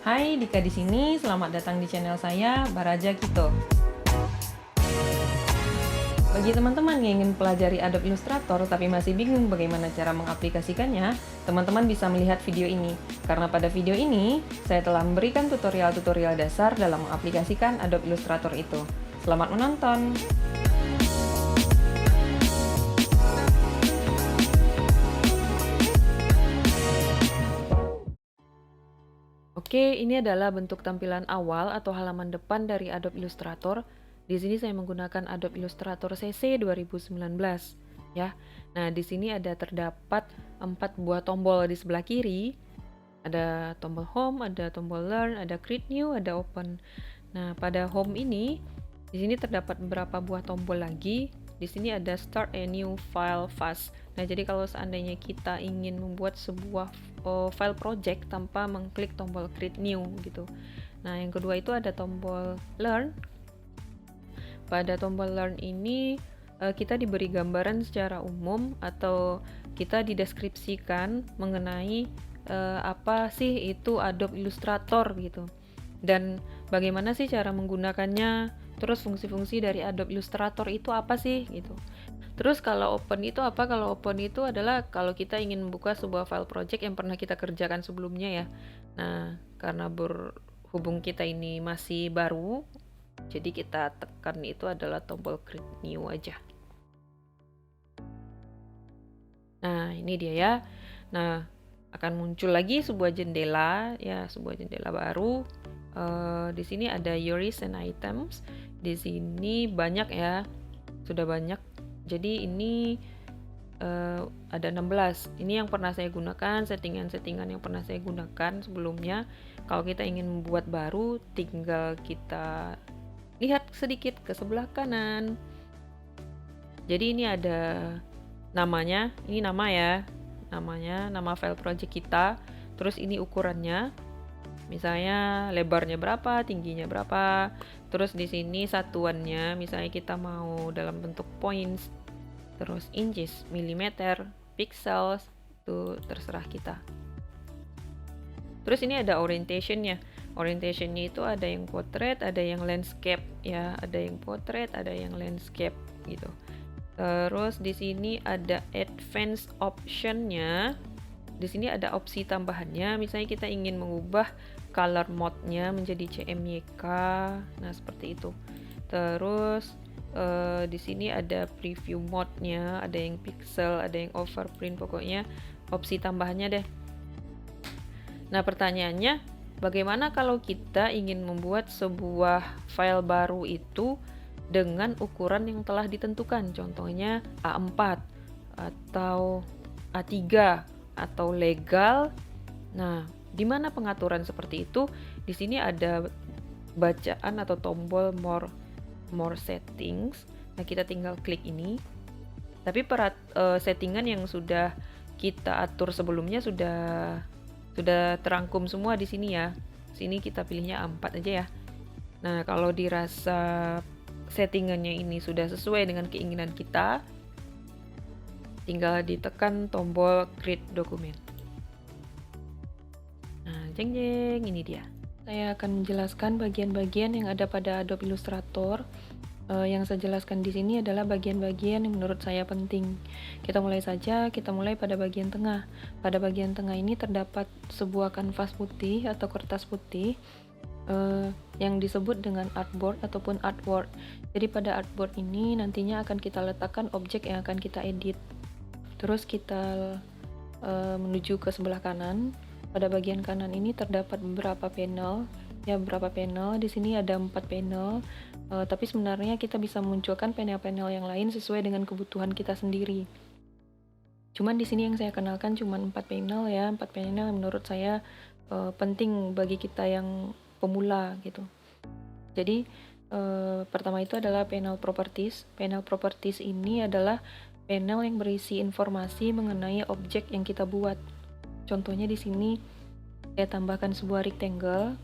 Hai, Dika di sini. Selamat datang di channel saya, Baraja Kito. Bagi teman-teman yang ingin pelajari Adobe Illustrator tapi masih bingung bagaimana cara mengaplikasikannya, teman-teman bisa melihat video ini. Karena pada video ini, saya telah memberikan tutorial-tutorial dasar dalam mengaplikasikan Adobe Illustrator itu. Selamat menonton! Oke, ini adalah bentuk tampilan awal atau halaman depan dari Adobe Illustrator. Di sini saya menggunakan Adobe Illustrator CC 2019 ya. Nah, di sini ada terdapat 4 buah tombol di sebelah kiri. Ada tombol home, ada tombol learn, ada create new, ada open. Nah, pada home ini di sini terdapat beberapa buah tombol lagi. Di sini ada start a new file fast. Nah, jadi kalau seandainya kita ingin membuat sebuah file project tanpa mengklik tombol create new gitu. Nah, yang kedua itu ada tombol learn. Pada tombol learn ini kita diberi gambaran secara umum atau kita dideskripsikan mengenai apa sih itu Adobe Illustrator gitu. Dan bagaimana sih cara menggunakannya, terus fungsi-fungsi dari Adobe Illustrator itu apa sih gitu. Terus kalau open itu apa? Kalau open itu adalah kalau kita ingin membuka sebuah file project yang pernah kita kerjakan sebelumnya ya. Nah, karena berhubung kita ini masih baru, jadi kita tekan itu adalah tombol create new aja. Nah, ini dia ya. Nah, akan muncul lagi sebuah jendela ya, sebuah jendela baru. Di sini ada your recent items. Di sini banyak ya, sudah banyak. Jadi ini ada 16. Ini yang pernah saya gunakan, settingan-settingan yang pernah saya gunakan sebelumnya. Kalau kita ingin membuat baru, tinggal kita lihat sedikit ke sebelah kanan. Jadi ini ada namanya, ini nama ya, namanya, nama file project kita. Terus ini ukurannya, misalnya lebarnya berapa, tingginya berapa. Terus di sini satuannya, misalnya kita mau dalam bentuk points, terus inches, milimeter, pixels, itu terserah kita. Terus ini ada orientationnya. Orientationnya itu ada yang portrait, ada yang landscape ya, ada yang portrait, ada yang landscape gitu. Terus di sini ada advanced optionnya. Di sini ada opsi tambahannya. Misalnya kita ingin mengubah color mode-nya menjadi CMYK. Nah, seperti itu. Terus di sini ada preview mode-nya, ada yang pixel, ada yang overprint, pokoknya opsi tambahannya deh. Nah, pertanyaannya, bagaimana kalau kita ingin membuat sebuah file baru itu dengan ukuran yang telah ditentukan, contohnya A4 atau A3 atau legal. Nah, di mana pengaturan seperti itu? Di sini ada bacaan atau tombol more settings. Nah, kita tinggal klik ini. Tapi settingan yang sudah kita atur sebelumnya sudah terangkum semua di sini ya. Sini kita pilihnya A4 aja ya. Nah, kalau dirasa settingannya ini sudah sesuai dengan keinginan kita, tinggal ditekan tombol create document. Nah, jeng jeng, ini dia. Saya akan menjelaskan bagian-bagian yang ada pada Adobe Illustrator. Yang saya jelaskan di sini adalah bagian-bagian yang menurut saya penting. Kita mulai saja, kita mulai pada bagian tengah. Pada bagian tengah ini terdapat sebuah kanvas putih atau kertas putih yang disebut dengan artboard ataupun artwork. Jadi pada artboard ini nantinya akan kita letakkan objek yang akan kita edit. Terus kita menuju ke sebelah kanan. Pada bagian kanan ini terdapat beberapa panel. Ya, beberapa panel. Di sini ada 4 panel. Tapi sebenarnya kita bisa munculkan panel-panel yang lain sesuai dengan kebutuhan kita sendiri. Cuman di sini yang saya kenalkan cuma 4 panel ya, 4 panel yang menurut saya penting bagi kita yang pemula gitu. Jadi pertama itu adalah panel properties. Panel properties ini adalah panel yang berisi informasi mengenai objek yang kita buat. Contohnya di sini saya tambahkan sebuah rectangle.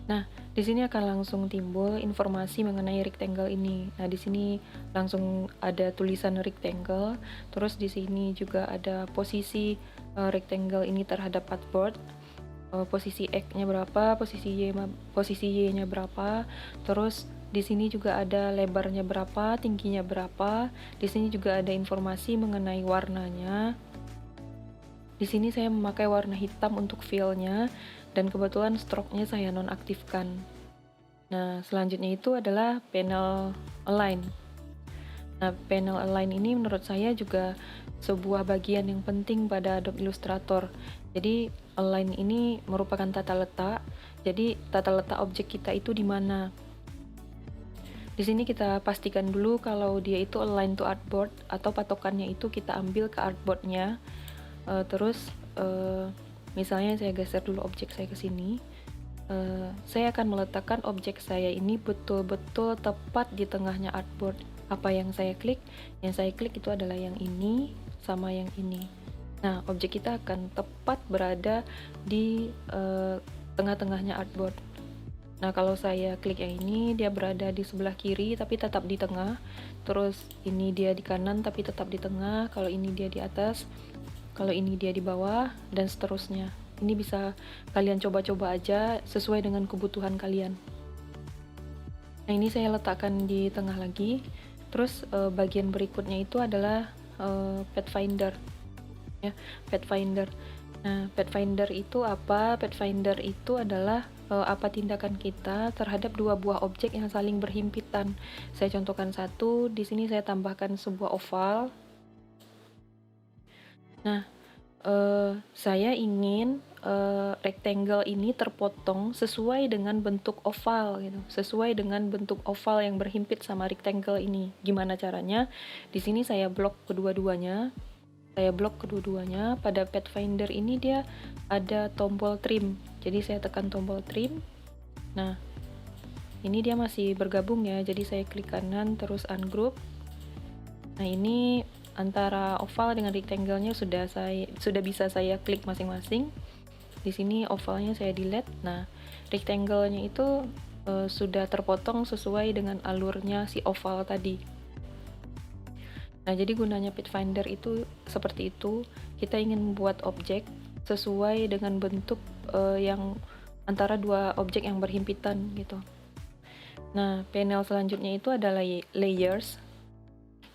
Nah, di sini akan langsung timbul informasi mengenai rectangle ini. Nah, di sini langsung ada tulisan rectangle. Terus di sini juga ada posisi rectangle ini terhadap artboard. posisi X-nya berapa, posisi Y-nya berapa. Terus di sini juga ada lebarnya berapa, tingginya berapa. Di sini juga ada informasi mengenai warnanya. Di sini saya memakai warna hitam untuk fill-nya dan kebetulan stroke-nya saya nonaktifkan. Nah, selanjutnya itu adalah panel align. Nah, panel align ini menurut saya juga sebuah bagian yang penting pada Adobe Illustrator. Jadi, align ini merupakan tata letak. Jadi, tata letak objek kita itu di mana. Di sini kita pastikan dulu kalau dia itu align to artboard atau patokannya itu kita ambil ke artboardnya. Terus misalnya saya geser dulu objek saya ke sini. Saya akan meletakkan objek saya ini betul-betul tepat di tengahnya artboard. Apa yang saya klik? Yang saya klik itu adalah yang ini sama yang ini. Nah, objek kita akan tepat berada di tengah-tengahnya artboard. Nah, kalau saya klik yang ini, dia berada di sebelah kiri tapi tetap di tengah. Terus ini dia di kanan tapi tetap di tengah. Kalau ini dia di atas, kalau ini dia di bawah, dan seterusnya. Ini bisa kalian coba-coba aja sesuai dengan kebutuhan kalian. Nah, ini saya letakkan di tengah lagi. Terus bagian berikutnya itu adalah Pathfinder. Ya, Pathfinder. Nah, Pathfinder itu apa? Pathfinder itu adalah apa tindakan kita terhadap dua buah objek yang saling berhimpitan. Saya contohkan satu, di sini saya tambahkan sebuah oval. Nah, saya ingin rectangle ini terpotong sesuai dengan bentuk oval gitu, sesuai dengan bentuk oval yang berhimpit sama rectangle ini. Gimana caranya? Di sini saya blok kedua-duanya. Pada Pathfinder ini dia ada tombol trim. Jadi saya tekan tombol trim. Nah, ini dia masih bergabung ya. Jadi saya klik kanan terus ungroup. Nah, ini antara oval dengan rectangle-nya sudah bisa saya klik masing-masing. Di sini ovalnya saya delete. Nah, rectangle-nya itu sudah terpotong sesuai dengan alurnya si oval tadi. Nah, jadi gunanya Pathfinder itu seperti itu. Kita ingin membuat objek sesuai dengan bentuk yang antara dua objek yang berhimpitan gitu. Nah, panel selanjutnya itu adalah layers.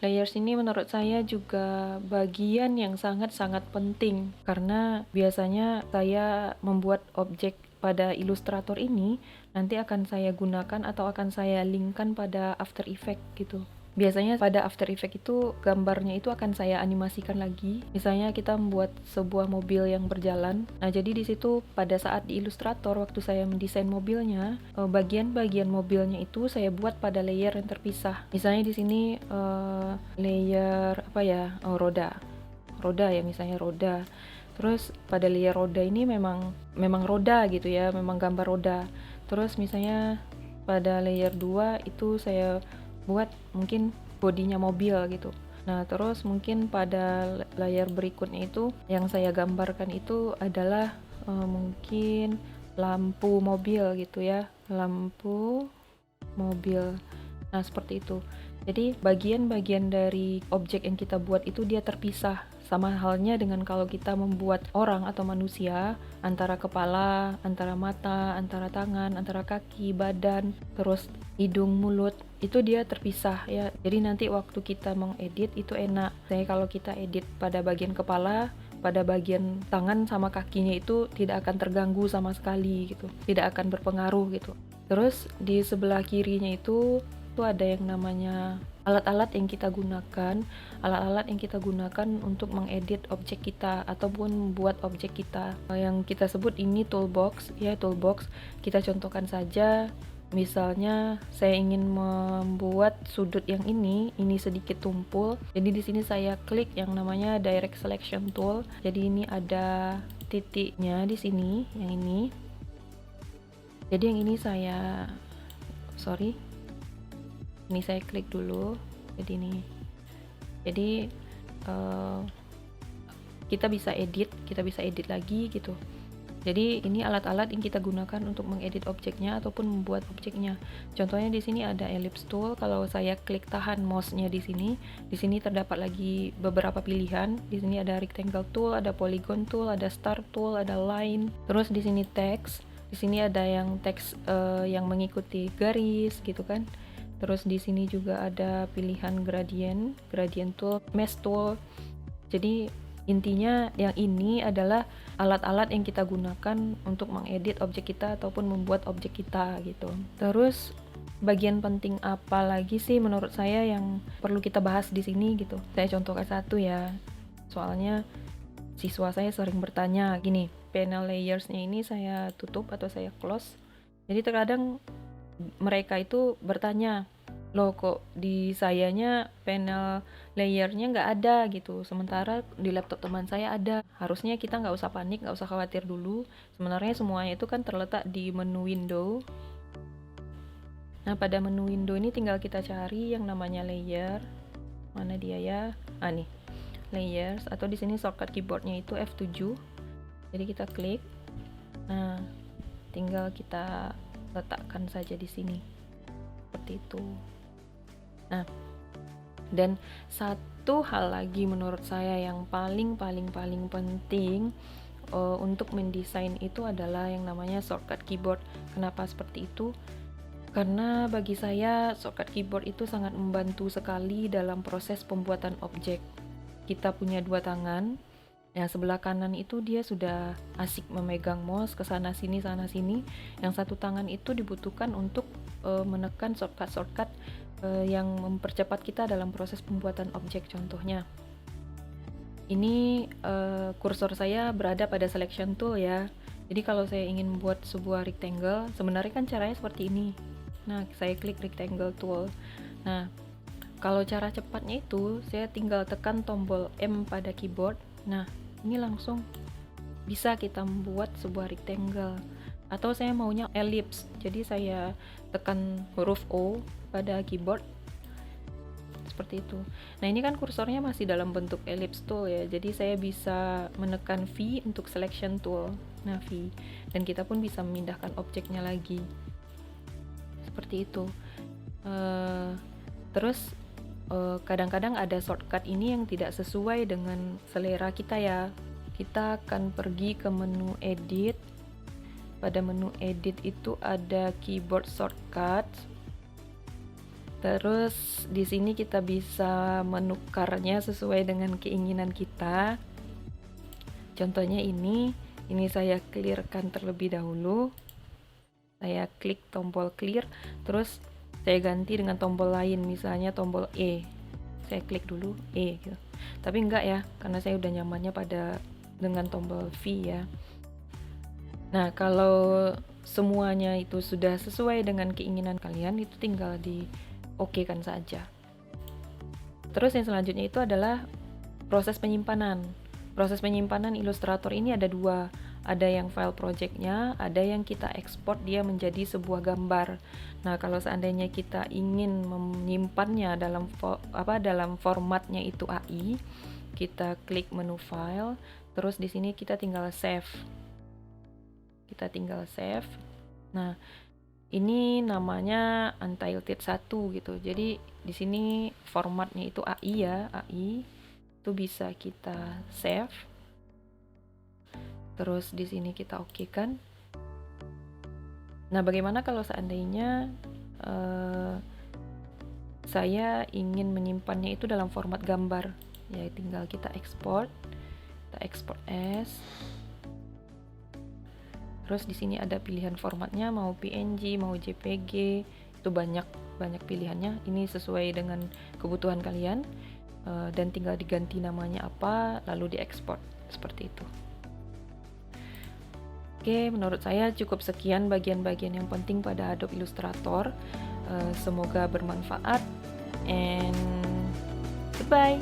Layers ini menurut saya juga bagian yang sangat-sangat penting karena biasanya saya membuat objek pada Illustrator ini nanti akan saya gunakan atau akan saya linkkan pada After Effects gitu. Biasanya pada After Effects itu gambarnya itu akan saya animasikan lagi. Misalnya kita membuat sebuah mobil yang berjalan. Nah, jadi di situ pada saat di Illustrator waktu saya mendesain mobilnya, bagian-bagian mobilnya itu saya buat pada layer yang terpisah. Misalnya di sini layer apa ya? Roda. Roda ya, misalnya roda. Terus pada layer roda ini memang roda gitu ya, memang gambar roda. Terus misalnya pada layer 2 itu saya buat mungkin bodinya mobil gitu. Nah, terus mungkin pada layar berikutnya itu yang saya gambarkan itu adalah mungkin lampu mobil gitu ya, lampu mobil. Nah, seperti itu. Jadi bagian-bagian dari objek yang kita buat itu dia terpisah. Sama halnya dengan kalau kita membuat orang atau manusia, antara kepala, antara mata, antara tangan, antara kaki, badan, terus hidung, mulut, itu dia terpisah ya. Jadi nanti waktu kita mengedit itu enak. Jadi kalau kita edit pada bagian kepala, pada bagian tangan sama kakinya itu tidak akan terganggu sama sekali gitu. Tidak akan berpengaruh gitu. Terus di sebelah kirinya itu ada yang namanya alat-alat yang kita gunakan untuk mengedit objek kita ataupun membuat objek kita. Yang kita sebut ini toolbox ya, toolbox. Kita contohkan saja, misalnya saya ingin membuat sudut yang ini sedikit tumpul. Jadi di sini saya klik yang namanya direct selection tool. Jadi ini ada titiknya di sini, yang ini. Jadi yang ini ini saya klik dulu. Jadi kita bisa edit lagi gitu. Jadi ini alat-alat yang kita gunakan untuk mengedit objeknya ataupun membuat objeknya. Contohnya di sini ada ellipse tool. Kalau saya klik tahan mouse-nya di sini terdapat lagi beberapa pilihan. Di sini ada rectangle tool, ada polygon tool, ada star tool, ada line. Terus di sini text. Di sini ada yang teks yang mengikuti garis gitu kan. Terus di sini juga ada pilihan gradient tool, mesh tool. Jadi intinya yang ini adalah alat-alat yang kita gunakan untuk mengedit objek kita ataupun membuat objek kita gitu. Terus bagian penting apa lagi sih menurut saya yang perlu kita bahas di sini gitu. Saya contohkan satu ya. Soalnya siswa saya sering bertanya gini, panel layersnya ini saya tutup atau saya close. Jadi terkadang mereka itu bertanya, loh kok di sayanya panel layernya nggak ada gitu, sementara di laptop teman saya ada. Harusnya kita nggak usah panik, nggak usah khawatir dulu. Sebenarnya semuanya itu kan terletak di menu window. Nah, pada menu window ini tinggal kita cari yang namanya layer. Mana dia ya? Ah nih, layers, atau di sini shortcut keyboardnya itu F7. Jadi kita klik. Nah, tinggal kita letakkan saja di sini. Seperti itu. Nah, dan satu hal lagi menurut saya yang paling penting untuk mendesain itu adalah yang namanya shortcut keyboard. Kenapa seperti itu? Karena bagi saya shortcut keyboard itu sangat membantu sekali dalam proses pembuatan objek. Kita punya dua tangan. Yang sebelah kanan itu dia sudah asik memegang mouse ke sana sini. Yang satu tangan itu dibutuhkan untuk menekan shortcut yang mempercepat kita dalam proses pembuatan objek. Contohnya ini kursor saya berada pada selection tool ya. Jadi kalau saya ingin membuat sebuah rectangle, sebenarnya kan caranya seperti ini. Nah, saya klik rectangle tool. Nah, kalau cara cepatnya itu saya tinggal tekan tombol M pada keyboard. Nah, ini langsung bisa kita membuat sebuah rectangle. Atau saya maunya ellipse, jadi saya tekan huruf O pada keyboard seperti itu. Nah, ini kan kursornya masih dalam bentuk ellipse tool ya, jadi saya bisa menekan V untuk selection tool. Nah, V, dan kita pun bisa memindahkan objeknya lagi seperti itu. Terus kadang-kadang ada shortcut ini yang tidak sesuai dengan selera kita ya. Kita akan pergi ke menu edit. Pada menu edit itu ada keyboard shortcut. Terus di sini kita bisa menukarnya sesuai dengan keinginan kita. Contohnya ini saya clearkan terlebih dahulu. Saya klik tombol clear, terus saya ganti dengan tombol lain, misalnya tombol E. Saya klik dulu E gitu. Tapi enggak ya, karena saya udah nyamannya dengan tombol V ya. Nah, kalau semuanya itu sudah sesuai dengan keinginan kalian, itu tinggal di oke-kan saja. Terus yang selanjutnya itu adalah proses penyimpanan. Proses penyimpanan Illustrator ini ada dua. Ada yang file projectnya, ada yang kita ekspor dia menjadi sebuah gambar. Nah, kalau seandainya kita ingin menyimpannya dalam formatnya itu AI, kita klik menu file, terus di sini kita tinggal save. Nah, ini namanya Untitled 1 gitu. Jadi di sini formatnya itu AI ya, AI. Itu bisa kita save. Terus di sini kita oke kan. Nah, bagaimana kalau seandainya saya ingin menyimpannya itu dalam format gambar? Ya, tinggal kita ekspor. Kita ekspor as. Terus di sini ada pilihan formatnya, mau PNG, mau JPG, itu banyak pilihannya. Ini sesuai dengan kebutuhan kalian, dan tinggal diganti namanya apa, lalu diekspor seperti itu. Oke, menurut saya cukup sekian bagian-bagian yang penting pada Adobe Illustrator. Semoga bermanfaat, and goodbye.